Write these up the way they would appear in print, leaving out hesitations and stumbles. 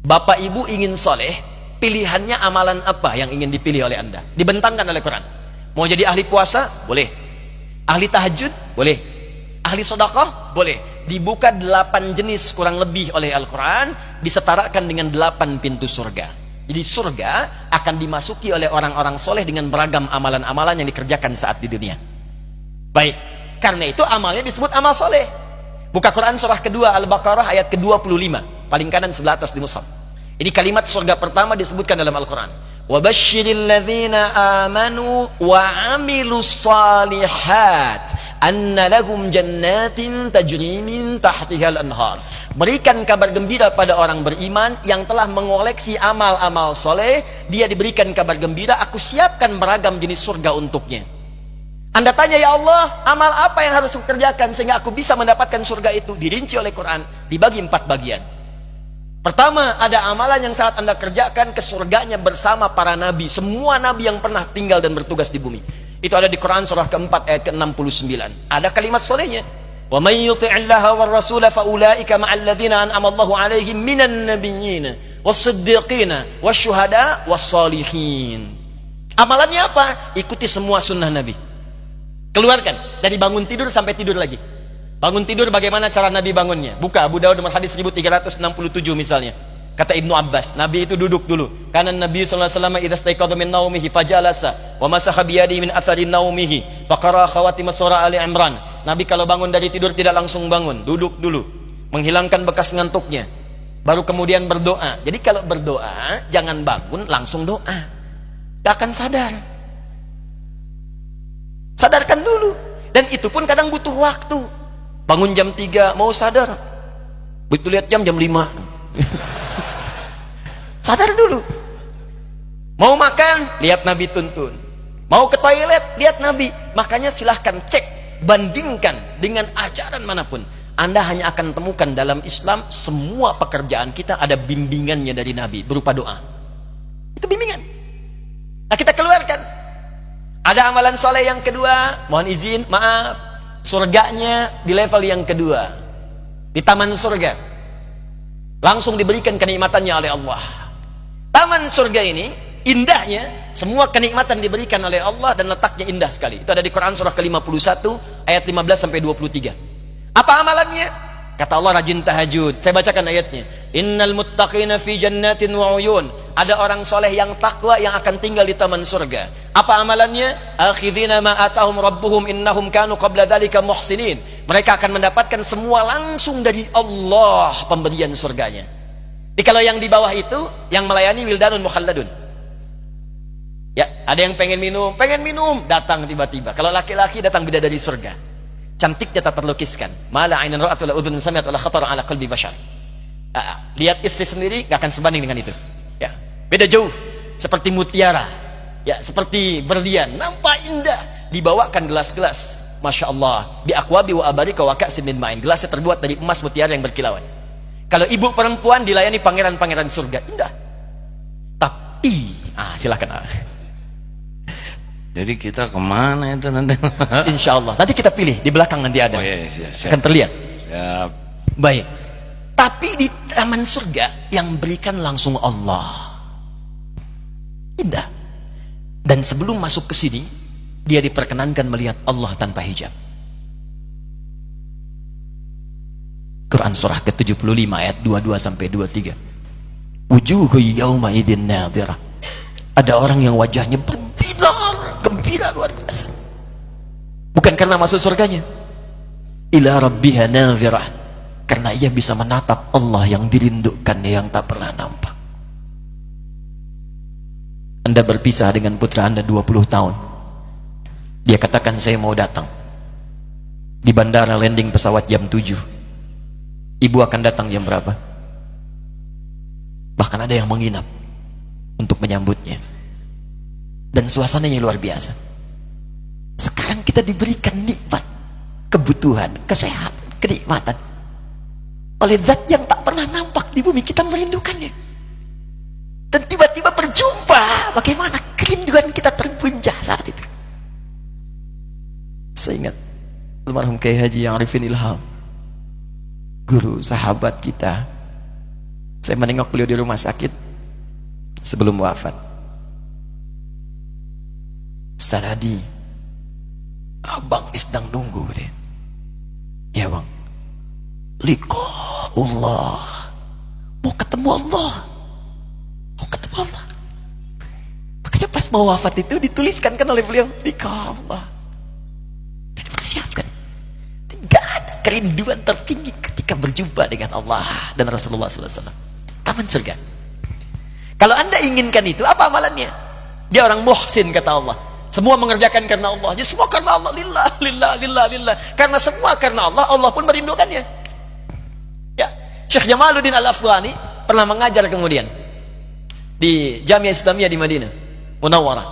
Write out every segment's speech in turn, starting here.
Bapak ibu ingin soleh, pilihannya amalan apa yang ingin dipilih oleh anda? Dibentangkan oleh Quran. Mau jadi ahli puasa? Boleh. Ahli tahajud? Boleh. Ahli sedekah? Boleh. Dibuka 8 jenis kurang lebih oleh Al-Quran, disetarakan dengan 8 pintu surga. Jadi surga akan dimasuki oleh orang-orang soleh dengan beragam amalan-amalan yang dikerjakan saat di dunia. Baik, karena itu amalnya disebut amal soleh. Buka Quran surah kedua Al-Baqarah ayat ke-25, paling kanan sebelah atas di mushaf. Ini kalimat surga pertama disebutkan dalam Al-Quran. وَبَشِّرِ الَّذِينَ آمَنُوا وَعَمِلُوا الصَّالِحَاتِ أَنَّ لَهُمْ جَنَّاتٍ تَجْرِي مِنْ تَحْتِهَا الْأَنْهَارُ. Berikan kabar gembira pada orang beriman yang telah mengoleksi amal-amal soleh. Dia diberikan kabar gembira, aku siapkan beragam jenis surga untuknya. Anda tanya, ya Allah, amal apa yang harus aku kerjakan sehingga aku bisa mendapatkan surga itu? Dirinci oleh Quran, dibagi 4 bagian. Pertama, ada amalan yang saat anda kerjakan ke surganya bersama para nabi. Semua nabi yang pernah tinggal dan bertugas di bumi. Itu ada di Quran surah keempat ayat ke-69. Ada kalimat solehnya. Wa may yuti'illaha war rasula fa ulaika ma'al ladzina an'ama Allahu 'alaihim minan nabiyyin was-siddiqin wasyuhada was-shalihin. Amalannya apa? Ikuti semua sunnah nabi. Keluarkan dari bangun tidur sampai tidur lagi. Bangun tidur bagaimana cara Nabi bangunnya? Buka Abu Dawud nomor hadis 1367 misalnya. Kata Ibnu Abbas, Nabi itu duduk dulu. Karena Nabi sallallahu alaihi wasallam idza staiqadha min naumihi fajalasa wa masaha bi yadihi min athari naumihi faqara khawatim surah Ali Imran. Nabi kalau bangun dari tidur tidak langsung bangun, duduk dulu, menghilangkan bekas ngantuknya, baru kemudian berdoa. Jadi kalau berdoa jangan bangun langsung doa. Gak akan sadar. Sadarkan dulu. Dan itu pun kadang butuh waktu. Bangun jam 3 mau sadar, begitu lihat jam 5 sadar dulu. Mau makan, lihat Nabi tuntun. Mau ke toilet, lihat Nabi. Makanya silahkan cek, bandingkan dengan ajaran manapun. Anda hanya akan temukan dalam Islam semua pekerjaan kita ada bimbingannya dari Nabi berupa doa. Itu bimbingan. Nah, kita keluarkan. Ada amalan soleh yang kedua, mohon izin, maaf, surganya di level yang kedua, di taman surga, langsung diberikan kenikmatannya oleh Allah. Taman surga ini indahnya, semua kenikmatan diberikan oleh Allah dan letaknya indah sekali. Itu ada di Quran surah ke-51 ayat 15 sampai 23. Apa amalannya? Kata Allah, rajin tahajud. Saya bacakan ayatnya. Innal muttaqina fi jannatin wa uyun. Ada orang soleh yang takwa yang akan tinggal di taman surga. Apa amalannya? Akhidhina ma atahum rabbuhum innahum kanu qabla dzalika muhsinin. Mereka akan mendapatkan semua langsung dari Allah pemberian surganya. Jadi kalau yang di bawah itu yang melayani wildanun mukhalladun. Ya, ada yang pengen minum, datang tiba-tiba. Kalau laki-laki datang bidadari surga. Cantiknya tak terlukiskan. Mala ainan ra'at wala udhun sami'at wala khatar ala qalbi bashar. Lihat istri sendiri gak akan sebanding dengan itu. Ya, beda jauh. Seperti mutiara. Ya, seperti berlian, nampak indah. Dibawakan gelas-gelas, masya Allah, bi aqwabi wa abarika wa ka'sin min ma'in. Gelasnya terbuat dari emas mutiara yang berkilauan. Kalau ibu perempuan dilayani pangeran-pangeran surga, indah. Tapi, silakan. Jadi kita kemana itu nanti? Insya Allah. Nanti kita pilih di belakang nanti ada. Oh, iya, siap. Akan terlihat. Siap. Baik. Tapi di taman surga yang berikan langsung Allah. Indah. Dan sebelum masuk ke sini, dia diperkenankan melihat Allah tanpa hijab. Quran surah ke-75 ayat 22 sampai 23. Wujuhu yawma idzin nadhirah. Ada orang yang wajahnya berbinar, gembira luar biasa. Bukan karena masuk surganya. Ila rabbiha nadhirah. Karena ia bisa menatap Allah yang dirindukan, yang tak pernah nampak. Anda berpisah dengan putra Anda 20 tahun. Dia katakan saya mau datang. Di bandara landing pesawat jam 7. Ibu akan datang jam berapa? Bahkan ada yang menginap untuk menyambutnya. Dan suasananya luar biasa. Sekarang kita diberikan nikmat, kebutuhan, kesehatan, kenikmatan oleh zat yang tak pernah nampak di bumi. Kita merindukannya. Dan tiba-tiba berjumpa. Bagaimana kerinduan kita terbuncah saat itu. Saya ingat almarhum Kiai Haji Arifin Ilham, guru sahabat kita, Saya menengok beliau di rumah sakit sebelum wafat. Ustaz Hadi, abang sedang nunggu deh. Ya bang, liqa'ullah, mau ketemu Allah, mau ketemu Allah. Makanya pas mau wafat itu dituliskan kan oleh beliau, liqa'ullah, dan dipersiapkan. Tidak ada kerinduan tertinggi ketika berjumpa dengan Allah dan Rasulullah SAW. Taman surga. Kalau anda inginkan itu, apa amalannya? Dia orang muhsin kata Allah. Semua mengerjakan karena Allah. Jadi semua karena Allah. Lillah, lillah, lillah, lillah. Karena semua karena Allah, Allah pun merindukannya. Ya, Syekh Jamaluddin Al-Afghani pernah mengajar kemudian di Jamiah Islamiyah di Madinah Munawwarah.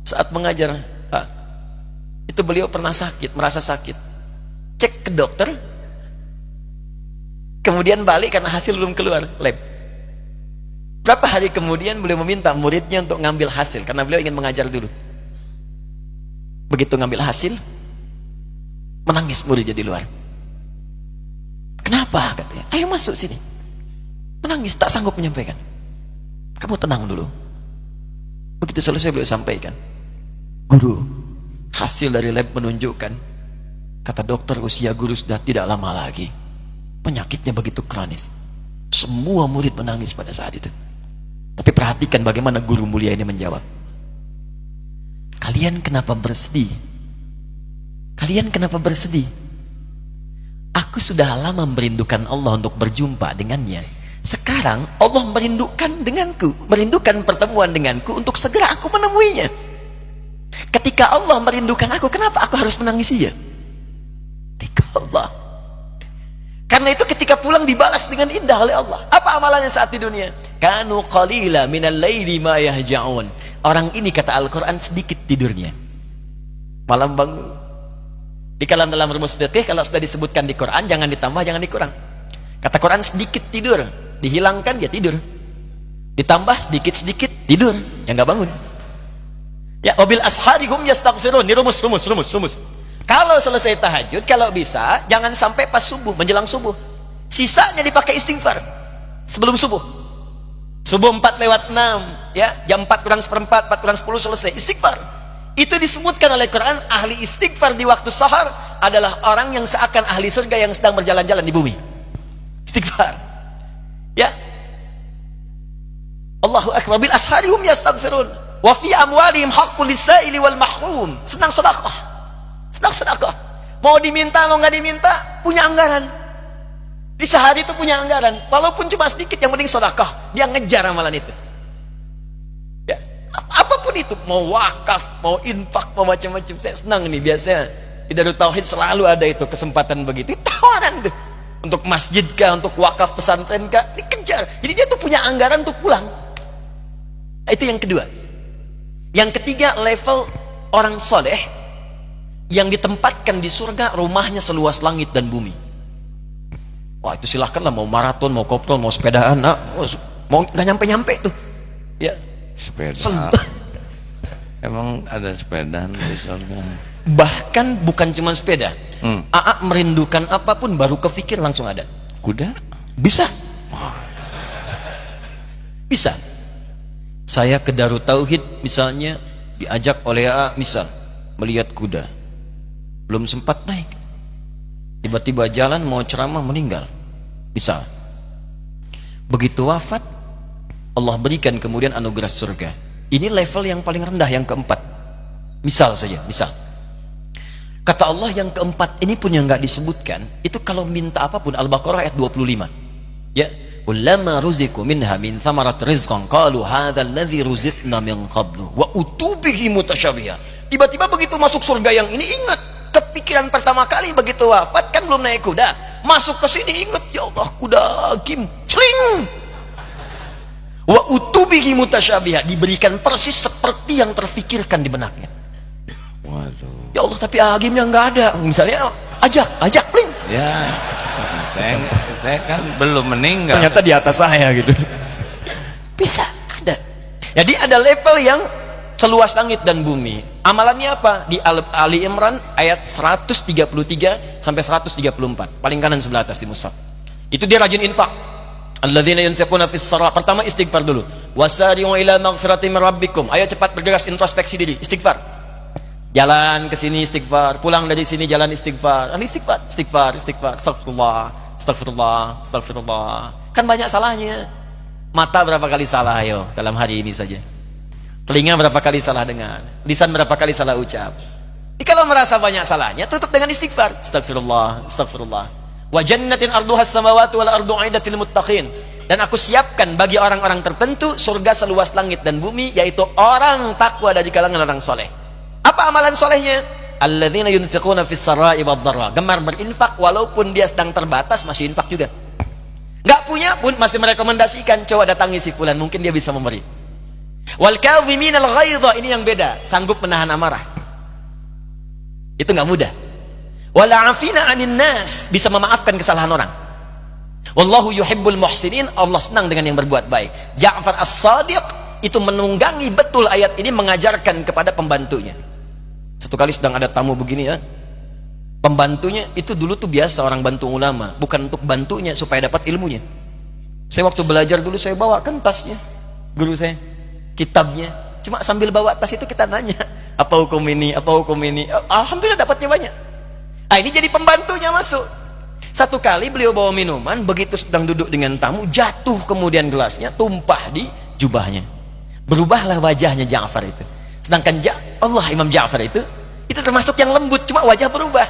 Saat mengajar, itu beliau pernah sakit, merasa sakit. Cek ke dokter, kemudian balik karena hasil belum keluar lab. Berapa hari kemudian beliau meminta muridnya untuk ngambil hasil karena beliau ingin mengajar dulu. Begitu ngambil hasil, menangis muridnya di luar. Kenapa? Katanya, ayo masuk sini. Menangis, tak sanggup menyampaikan. Kamu tenang dulu. Begitu selesai beliau sampaikan, guru, hasil dari lab menunjukkan, kata dokter, usia guru sudah tidak lama lagi. Penyakitnya begitu kronis. Semua murid menangis pada saat itu. Tapi perhatikan bagaimana guru mulia ini menjawab. Kalian kenapa bersedih? Kalian kenapa bersedih? Aku sudah lama merindukan Allah untuk berjumpa dengannya. Sekarang Allah merindukan denganku, merindukan pertemuan denganku untuk segera aku menemuinya. Ketika Allah merindukan aku, kenapa aku harus menangisi ya? Allah. Karena itu ketika pulang dibalas dengan indah oleh Allah. Apa amalannya saat di dunia? Kanu qalila minal laili ma yahja'un. Orang ini kata Al-Quran sedikit tidurnya, malam bangun. Di dalam rumus fikih kalau sudah disebutkan di Quran jangan ditambah, jangan dikurang. Kata Quran sedikit tidur, dihilangkan dia tidur. Ditambah sedikit-sedikit tidur, ya nggak bangun. Ya, wabil asharihum yastaghfirun. Ini rumus. Kalau selesai tahajud, kalau bisa jangan sampai pas subuh, menjelang subuh. Sisanya dipakai istighfar sebelum subuh. Subuh 4:06, ya, jam 4 kurang seperempat, 4 kurang 10 selesai istighfar. Itu disebutkan oleh Quran, ahli istighfar di waktu sahar adalah orang yang seakan ahli surga yang sedang berjalan-jalan di bumi. Istighfar. Ya. Allahu akbar, bil asharihum yastaghfirun. Wa fi amwalihim haqqul lis-sa'ili wal mahrum. Senang sedekah. Senang sedekah. Mau diminta mau enggak diminta, punya anggaran. Di sehari itu punya anggaran, walaupun cuma sedikit, yang penting sedekah. Dia ngejar amalan itu. Ya, apapun itu, mau wakaf, mau infak, mau macam-macam. Saya senang nih, biasanya di Darut Tauhid selalu ada itu kesempatan begitu. Tawaran tuh untuk masjid kah, untuk wakaf pesantren kah, dikejar. Jadi dia tuh punya anggaran untuk pulang. Nah, itu yang kedua. Yang ketiga, level orang soleh yang ditempatkan di surga, rumahnya seluas langit dan bumi. Wah, itu silahkanlah, mau maraton, mau kopdol, mau sepedaan, mau nggak nyampe tuh, ya. Sepeda. Emang ada sepeda di surga? Bahkan bukan cuma sepeda. Aa merindukan apapun baru kepikir langsung ada. Kuda? Bisa. Bisa. Saya ke Darut Tauhid misalnya diajak oleh Aa misal melihat kuda. Belum sempat naik. Tiba-tiba jalan mau ceramah meninggal. Bisa. Begitu wafat, Allah berikan kemudian anugerah surga. Ini level yang paling rendah, yang keempat. Misal saja, misal. Kata Allah yang keempat ini pun yang nggak disebutkan, itu kalau minta apapun. Al-Baqarah ayat 25. Ya, kullama ruziqu minha min thamarat rizqan qalu hadzal ladzi ruziqna min qablu wa utubihi mutasyabiha. Tiba-tiba begitu masuk surga yang ini, ingat kepikiran pertama kali begitu wafat, kan belum naik kuda, masuk ke sini ingat, ya Allah, kuda Kim celing. Wa utubihi mutasyabiha, diberikan persis seperti yang terfikirkan di benaknya. Waduh. Ya Allah, tapi agimnya nggak ada. Misalnya ajak pling. Ya, saya kan belum meninggal. Ternyata di atas saya gitu. Bisa ada. Jadi ada level yang seluas langit dan bumi. Amalannya apa? Di Ali Imran ayat 133 sampai 134. Paling kanan sebelah atas di mushaf. Itu dia rajin infak. Alladzina yunfiquna fis saraa. Pertama istighfar dulu. Wasari'u ila maghfiratin min rabbikum. Ayo cepat bergegas introspeksi diri, istighfar. Jalan ke sini istighfar, pulang dari sini jalan istighfar. Istighfar. Astagfirullah. Kan banyak salahnya. Mata berapa kali salah ayo dalam hari ini saja. Telinga berapa kali salah dengar, lisan berapa kali salah ucap. Kalau merasa banyak salahnya, tutup dengan istighfar. Astagfirullah. Wa jannatin arduhas samawati wal ardu 'iddatil muttaqin. Dan aku siapkan bagi orang-orang tertentu surga seluas langit dan bumi, yaitu orang takwa dari kalangan orang soleh. Apa amalan solehnya? Alladzina yunfiquna fis sarai wad dharra. Gemar berinfak walaupun dia sedang terbatas, masih infak juga. Enggak punya pun masih merekomendasikan, coba datangi si fulan, mungkin dia bisa memberi. Wal kadhiminal ghaidha, ini yang beda, sanggup menahan amarah. Itu enggak mudah. Wal 'afina 'anil nas, bisa memaafkan kesalahan orang. Wallahu yuhibbul muhsinin, Allah senang dengan yang berbuat baik. Ja'far As-Shadiq itu menunggangi betul ayat ini, mengajarkan kepada pembantunya. Satu kali sedang ada tamu begini ya, pembantunya itu dulu tuh biasa orang bantu ulama, bukan untuk bantunya supaya dapat ilmunya. Saya waktu belajar dulu saya bawakan tasnya guru saya, kitabnya, cuma sambil bawa tas itu kita nanya, apa hukum ini, alhamdulillah dapatnya banyak. Ini jadi pembantunya masuk. Satu kali beliau bawa minuman, begitu sedang duduk dengan tamu, jatuh kemudian gelasnya, tumpah di jubahnya. Berubahlah wajahnya Ja'far itu. Sedangkan Imam Ja'far itu termasuk yang lembut, cuma wajah berubah.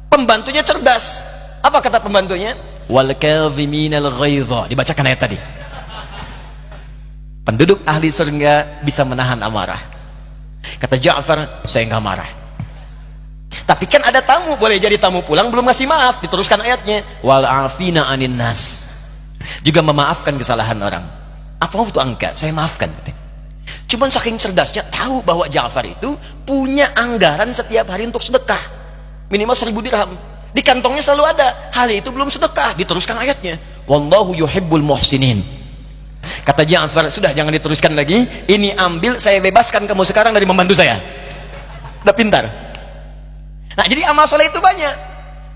Pembantunya cerdas. Apa kata pembantunya? Wal kadhiminal ghaidha. Dibacakan ayat tadi. Penduduk ahli surga bisa menahan amarah. Kata Ja'far, saya enggak marah. Tapi kan ada tamu, boleh jadi tamu pulang belum ngasih maaf. Diteruskan ayatnya, wal afina 'anin nas. Juga memaafkan kesalahan orang. Apa waktu angkat, saya maafkan. Cuman saking cerdasnya, tahu bahwa Ja'far itu punya anggaran setiap hari untuk sedekah minimal 1000 dirham. Di kantongnya selalu ada. Hal itu belum sedekah. Diteruskan ayatnya, wallahu yuhibbul muhsinin. Kata Ja'far, sudah jangan diteruskan lagi, ini ambil, saya bebaskan kamu sekarang dari membantu saya. Udah pintar. Nah, jadi amal soleh itu banyak.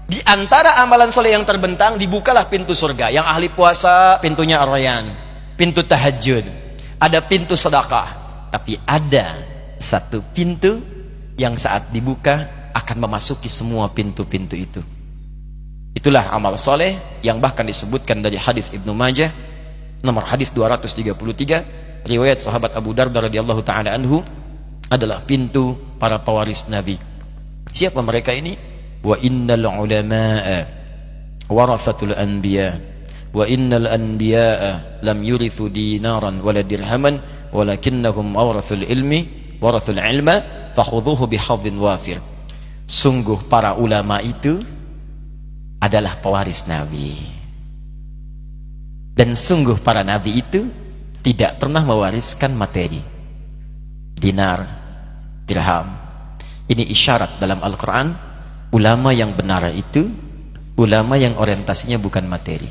Di antara amalan soleh yang terbentang, dibukalah pintu surga. Yang ahli puasa, pintunya Ar-Rayyan, pintu tahajud, ada pintu sedekah. Tapi ada satu pintu yang saat dibuka akan memasuki semua pintu-pintu itu. Itulah amal soleh yang bahkan disebutkan dari hadis Ibnu Majah, nomor hadis 233, riwayat sahabat Abu Darda radhiyallahu taala anhu, adalah pintu para pewaris Nabi. Siapa mereka ini? Wa innal ulama'a warathatul anbiya wa innal anbiya'a lam yurithu dinaran wala dirhaman walakinnahum awrathul ilma fakhudhuhu bihadhin wafir. Sungguh para ulama itu adalah pewaris Nabi, dan sungguh para nabi itu tidak pernah mewariskan materi, dinar, dirham. Ini isyarat dalam Al-Quran, ulama yang benar itu ulama yang orientasinya bukan materi.